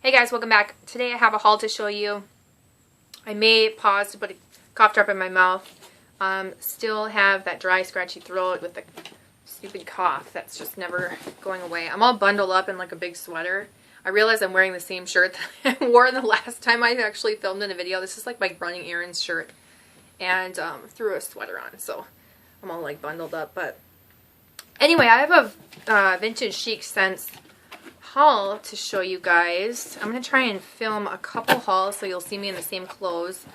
Hey guys, welcome back. Today I have a haul to show you. I may pause to put a cough drop in my mouth. Still have that dry, scratchy throat with the stupid cough that's just never going away. I'm all bundled up in like a big sweater. I realize I'm wearing the same shirt that I wore the last time I actually filmed in a video. This is like my running errands shirt. And threw a sweater on, so I'm all like bundled up. But anyway, I have a vintage Chic Scents haul to show you guys. I'm going to try and film a couple hauls so you'll see me in the same clothes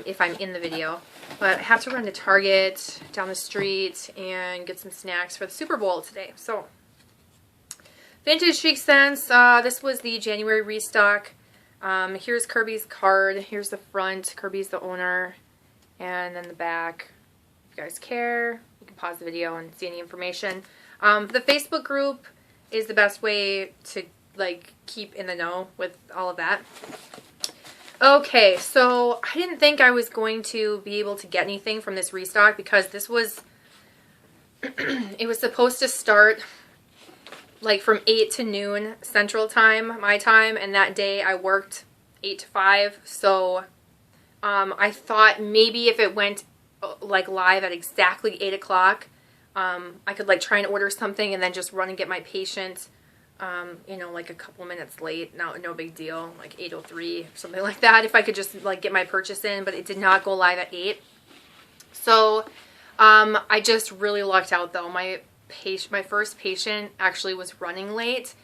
if I'm in the video. But I have to run to Target down the street and get some snacks for the Super Bowl today. So, vintage Chic Scents. This was the January restock. Here's Kirby's card. Here's the front. Kirby's the owner. And then the back. If you guys care, you can pause the video and see any information. The Facebook group is the best way to like keep in the know with all of that. Okay, so I didn't think I was going to be able to get anything from this restock because this was it was supposed to start like from 8 to noon Central Time, my time, and that day I worked 8 to 5. So I thought maybe if it went like live at exactly 8 o'clock, I could like try and order something and then just run and get my patient, you know, like a couple minutes late. No big deal, like 8:03, something like that. If I could just like get my purchase in, but it did not go live at 8. So I just really lucked out though. My first patient actually was running late,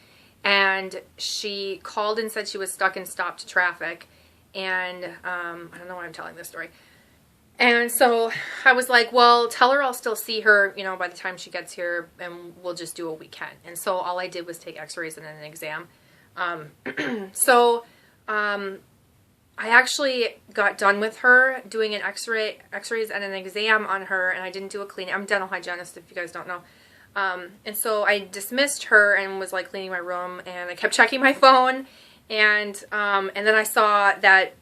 and she called and said she was stuck in stopped traffic. And I don't know why I'm telling this story. And so I was like, well, tell her I'll still see her, you know, by the time she gets here, and we'll just do what we can. And so all I did was take x-rays and then an exam. I actually got done with her doing an x-rays and an exam on her, and I didn't do a cleaning. I'm a dental hygienist, if you guys don't know. And so I dismissed her and was like cleaning my room, and I kept checking my phone, and then I saw that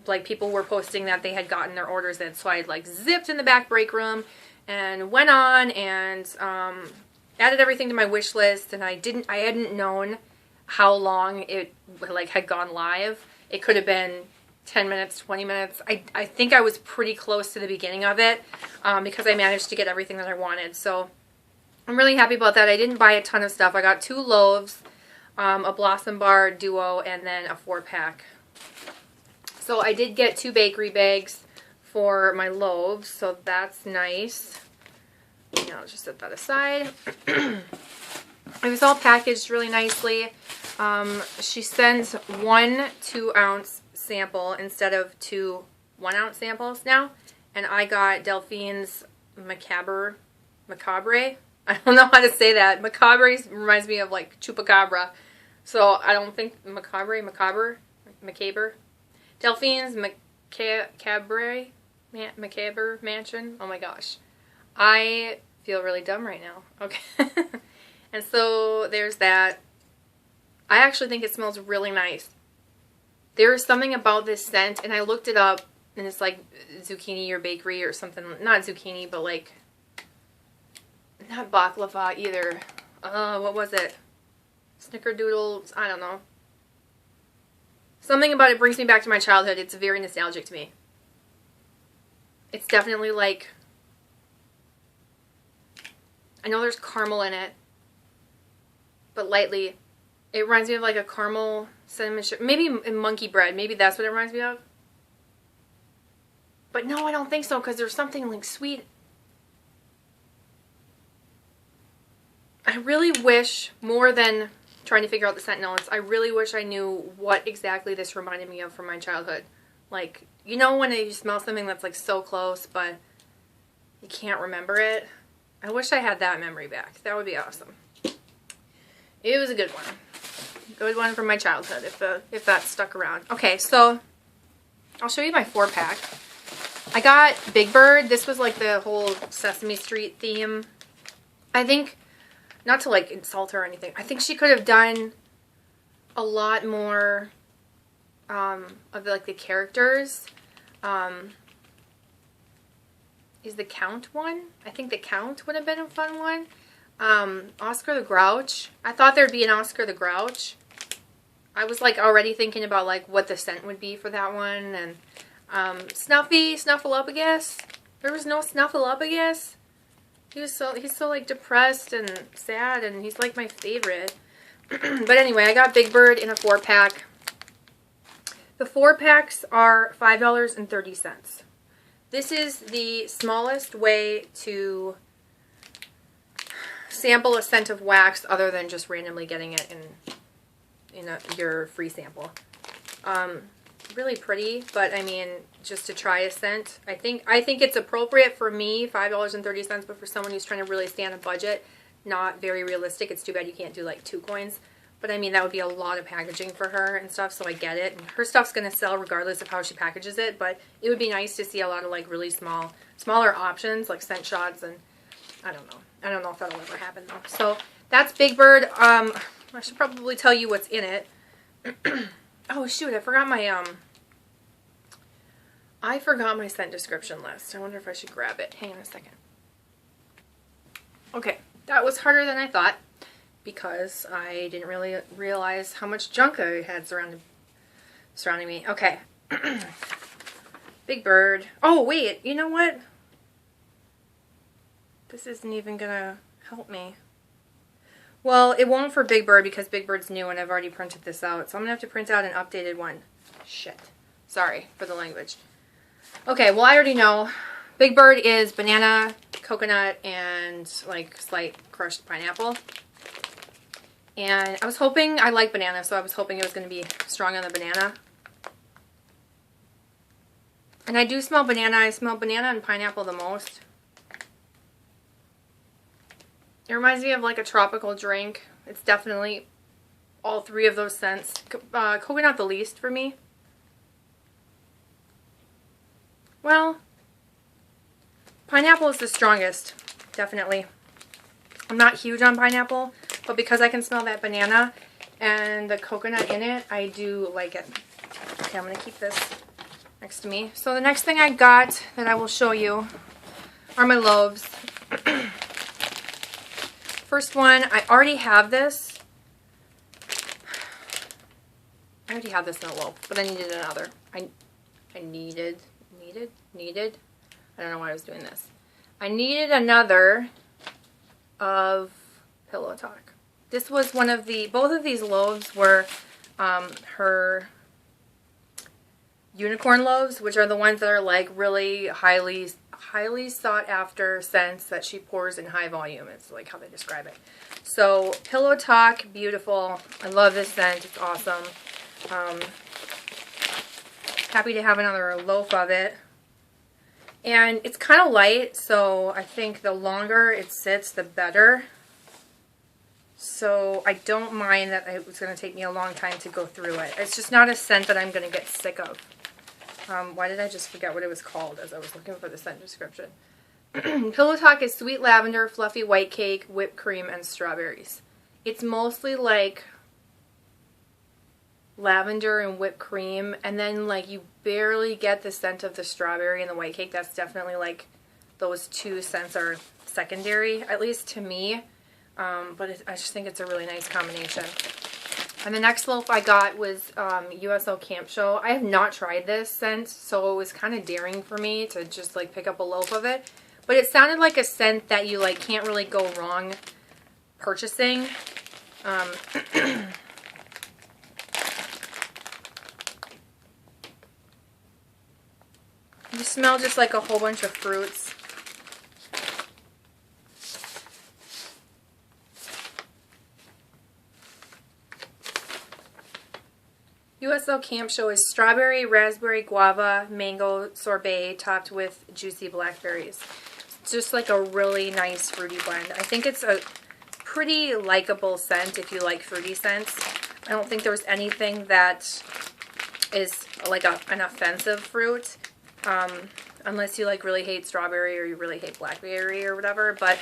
like people were posting that they had gotten their orders in, so I like zipped in the back break room and went on and added everything to my wish list. And I hadn't known how long it like had gone live. It could have been 10 minutes, 20 minutes. I think I was pretty close to the beginning of it because I managed to get everything that I wanted. So I'm really happy about that. I didn't buy a ton of stuff. I got 2 loaves, a Blossom Bar Duo, and then a 4-pack. So I did get 2 bakery bags for my loaves, so that's nice. Now I'll just set that aside. It was all packaged really nicely. She sends 1 2-ounce sample instead of 2 1-ounce samples now. And I got Delphine's Macabre. I don't know how to say that. Macabre reminds me of like Chupacabra. So I don't think Macabre. Delphine's Macabre Mansion. Oh my gosh. I feel really dumb right now. Okay. And so there's that. I actually think it smells really nice. There is something about this scent, and I looked it up, and it's like zucchini or bakery or something. Not zucchini, but like, not baklava either. What was it? Snickerdoodles? I don't know. Something about it brings me back to my childhood. It's very nostalgic to me. It's definitely like, I know there's caramel in it, but lightly. It reminds me of like a caramel cinnamon sugar. Maybe in monkey bread. Maybe that's what it reminds me of. But no, I don't think so, because there's something like sweet. I really wish, more than trying to figure out the scent notes, I really wish I knew what exactly this reminded me of from my childhood. Like, you know when you smell something that's like so close, but you can't remember it? I wish I had that memory back. That would be awesome. It was a good one. Good one from my childhood, if that stuck around. Okay, so I'll show you my 4-pack. I got Big Bird. This was like the whole Sesame Street theme. I think, not to like insult her or anything, I think she could have done a lot more of like the characters. Is the Count one? I think the Count would have been a fun one. Oscar the Grouch. I thought there'd be an Oscar the Grouch. I was like already thinking about like what the scent would be for that one. And Snuffleupagus. There was no Snuffleupagus. He's so like depressed and sad, and he's like my favorite. But anyway, I got Big Bird in a 4-pack. The 4-packs are $5.30. This is the smallest way to sample a scent of wax other than just randomly getting it in your free sample. Really pretty, but I mean, just to try a scent. I think it's appropriate for me, $5.30, but for someone who's trying to really stay on a budget, not very realistic. It's too bad you can't do like 2 coins. But I mean, that would be a lot of packaging for her and stuff, so I get it. And her stuff's going to sell regardless of how she packages it, but it would be nice to see a lot of like really smaller options, like scent shots, and I don't know. I don't know if that'll ever happen though. So that's Big Bird. I should probably tell you what's in it. Oh shoot, I forgot my scent description list. I wonder if I should grab it. Hang on a second. Okay, that was harder than I thought because I didn't really realize how much junk I had surrounding me. Okay. Big Bird. Oh wait, you know what? This isn't even gonna help me. Well, it won't for Big Bird because Big Bird's new and I've already printed this out. So I'm going to have to print out an updated one. Shit. Sorry for the language. Okay, well I already know. Big Bird is banana, coconut, and like slight crushed pineapple. And I was hoping, I like banana, so I was hoping it was going to be strong on the banana. And I do smell banana. I smell banana and pineapple the most. It reminds me of like a tropical drink. It's definitely all 3 of those scents. Coconut the least for me. Well, pineapple is the strongest, definitely. I'm not huge on pineapple, but because I can smell that banana and the coconut in it, I do like it. Okay, I'm going to keep this next to me. So the next thing I got that I will show you are my loaves. First one, I already have this. I already have this in a loaf, but I needed another. I needed. I don't know why I was doing this. I needed another of Pillow Talk. This was one of the, both of these loaves were her unicorn loaves, which are the ones that are like really highly sought after scents that she pours in high volume. It's like how they describe it. So Pillow Talk, beautiful. I love this scent. It's awesome. Happy to have another loaf of it. And it's kind of light, so I think the longer it sits, the better. So I don't mind that it's going to take me a long time to go through it. It's just not a scent that I'm going to get sick of. Why did I just forget what it was called as I was looking for the scent description? Pillow Talk is sweet lavender, fluffy white cake, whipped cream, and strawberries. It's mostly like lavender and whipped cream, and then like you barely get the scent of the strawberry and the white cake. That's definitely like those 2 scents are secondary, at least to me. But I just think it's a really nice combination. And the next loaf I got was USO Camp Show. I have not tried this scent, so it was kind of daring for me to just like pick up a loaf of it. But it sounded like a scent that you like can't really go wrong purchasing. You smell just like a whole bunch of fruits. USO Camp Show is strawberry, raspberry, guava, mango sorbet topped with juicy blackberries. It's just like a really nice fruity blend. I think it's a pretty likable scent if you like fruity scents. I don't think there's anything that is like an offensive fruit. Unless you like really hate strawberry or you really hate blackberry or whatever. But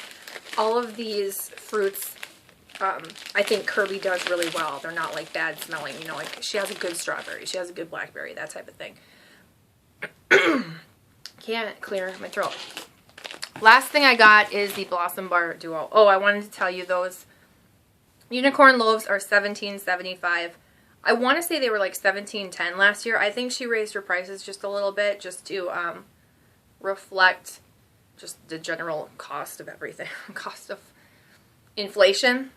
all of these fruits, I think Kirby does really well. They're not like bad smelling, you know, like she has a good strawberry, she has a good blackberry, that type of thing. Can't clear my throat. Last thing I got is the Blossom Bar Duo. Oh, I wanted to tell you those unicorn loaves are $17.75. I want to say they were like $17.10 last year. I think she raised her prices just a little bit just to reflect just the general cost of everything. Cost of inflation.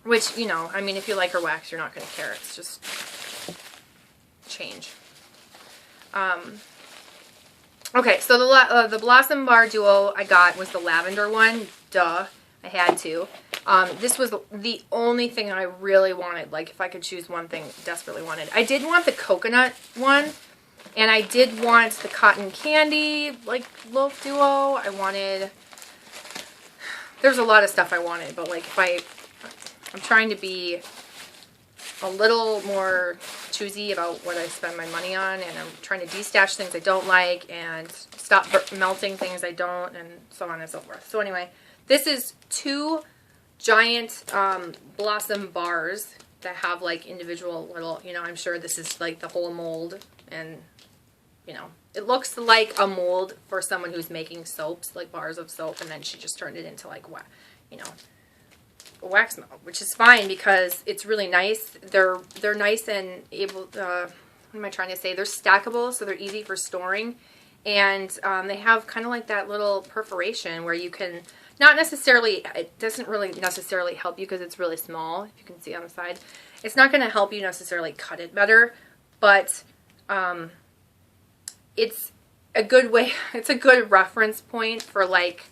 Which, you know, I mean, if you like her wax, you're not going to care. It's just change. Okay, so the Blossom Bar Duo I got was the lavender one. Duh. I had to. This was the only thing I really wanted. Like, if I could choose one thing, desperately wanted. I did want the coconut one. And I did want the cotton candy, like, loaf duo. I wanted... There's a lot of stuff I wanted. But, like, I'm trying to be a little more choosy about what I spend my money on, and I'm trying to destash things I don't like and stop melting things I don't, and so on and so forth. So anyway, this is 2 giant blossom bars that have like individual little, you know, I'm sure this is like the whole mold, and you know, it looks like a mold for someone who's making soaps, like bars of soap, and then she just turned it into like, you know, a wax melt, which is fine because it's really nice. They're nice and able, what am I trying to say? They're stackable, so they're easy for storing. And they have kind of like that little perforation where you can, not necessarily, it doesn't really necessarily help you because it's really small, if you can see on the side. It's not going to help you necessarily cut it better, but it's a good way, it's a good reference point for like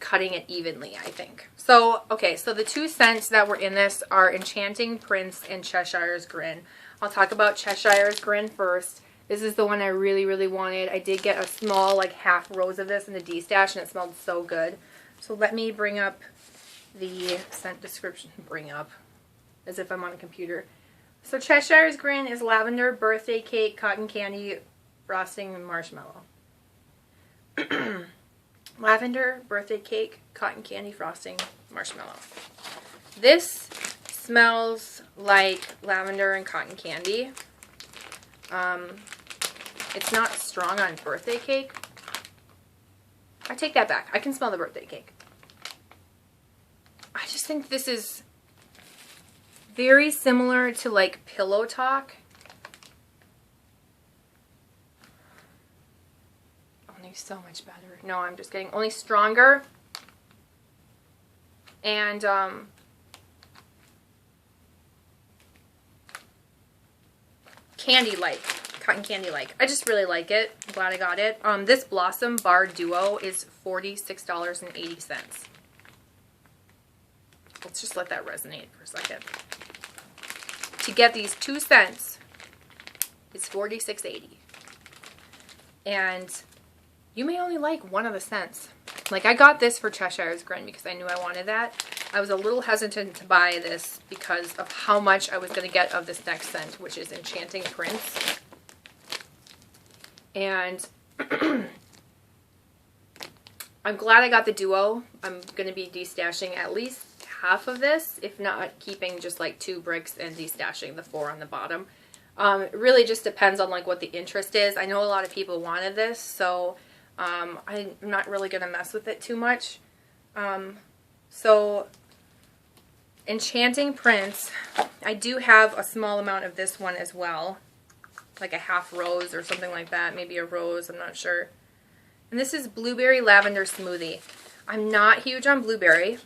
cutting it evenly, I think. So, okay, so the 2 scents that were in this are Enchanting Print and Cheshire's Grin. I'll talk about Cheshire's Grin first. This is the one I really, really wanted. I did get a small, like, half rose of this in the destash, and it smelled so good. So let me bring up the scent description. Bring up, as if I'm on a computer. So Cheshire's Grin is lavender, birthday cake, cotton candy, frosting, and marshmallow. Lavender, birthday cake, cotton candy, frosting, marshmallow. This smells like lavender and cotton candy. It's not strong on birthday cake. I take that back. I can smell the birthday cake. I just think this is very similar to like Pillow Talk. Only so much better. No, I'm just kidding. Only stronger. And candy-like. Cotton candy-like. I just really like it. I'm glad I got it. This Blossom Bar Duo is $46.80. Let's just let that resonate for a second. To get these 2 scents is $46.80. And you may only like one of the scents. Like, I got this for Cheshire's Grin because I knew I wanted that. I was a little hesitant to buy this because of how much I was going to get of this next scent, which is Enchanting Print. And I'm glad I got the duo. I'm going to be destashing at least half of this, if not keeping just like 2 bricks and destashing the 4 on the bottom. It really just depends on like what the interest is. I know a lot of people wanted this, so I'm not really going to mess with it too much. So Enchanting Print, I do have a small amount of this one as well. Like a half rose or something like that. Maybe a rose, I'm not sure. And this is Blueberry Lavender Smoothie. I'm not huge on blueberry.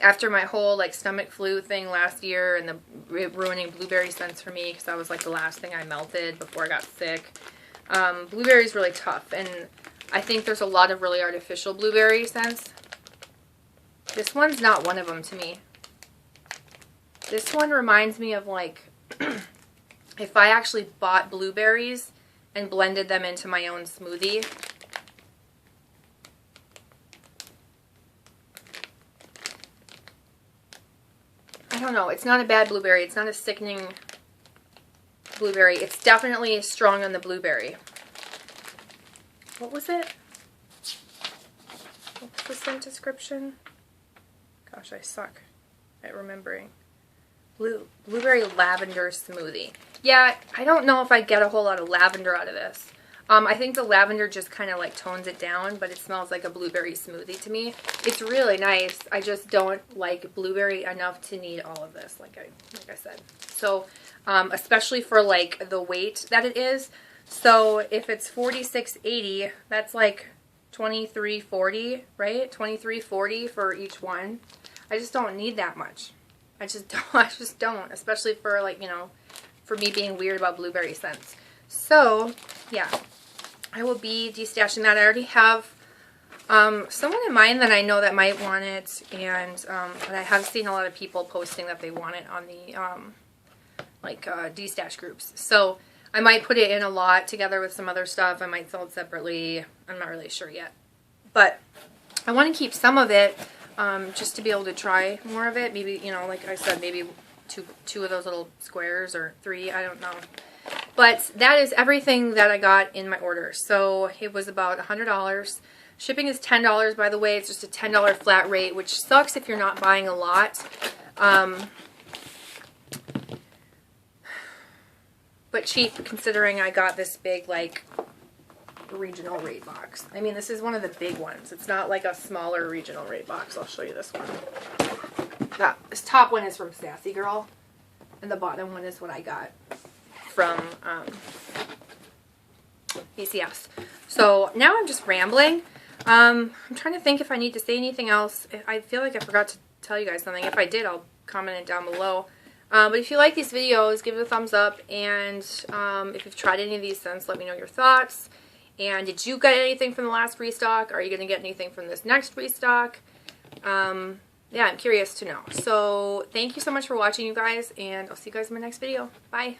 After my whole like stomach flu thing last year and the ruining blueberry scents for me, because that was like the last thing I melted before I got sick. Blueberry is really tough, and I think there's a lot of really artificial blueberry scents. This one's not one of them to me. This one reminds me of like if I actually bought blueberries and blended them into my own smoothie. I don't know. It's not a bad blueberry. It's not a sickening blueberry. It's definitely strong on the blueberry. What was it? What's the scent description? Gosh, I suck at remembering. Blueberry lavender smoothie. Yeah, I don't know if I get a whole lot of lavender out of this. I think the lavender just kind of like tones it down, but it smells like a blueberry smoothie to me. It's really nice. I just don't like blueberry enough to need all of this, like I said. So, especially for like the weight that it is. So if it's $46.80, that's like $23.40, right? $23.40 for each one. I just don't need that much. I just don't, especially for like, you know, for me being weird about blueberry scents. So, yeah, I will be destashing that. I already have someone in mind that I know that might want it, and I have seen a lot of people posting that they want it on the destash groups. So I might put it in a lot together with some other stuff. I might sell it separately. I'm not really sure yet, but I want to keep some of it just to be able to try more of it. Maybe, you know, like I said, maybe two of those little squares, or 3. I don't know. But that is everything that I got in my order. So it was about $100. Shipping is $10, by the way. It's just a $10 flat rate, which sucks if you're not buying a lot. But cheap considering I got this big, like, regional rate box. I mean, this is one of the big ones. It's not like a smaller regional rate box. I'll show you this one. This top one is from Sassy Girl, and the bottom one is what I got from ACS. So now I'm just rambling. I'm trying to think if I need to say anything else. I feel like I forgot to tell you guys something. If I did, I'll comment it down below. But if you like these videos, give it a thumbs up, and if you've tried any of these scents, let me know your thoughts. And did you get anything from the last restock? Are you going to get anything from this next restock? Yeah, I'm curious to know. So thank you so much for watching, you guys, and I'll see you guys in my next video. Bye.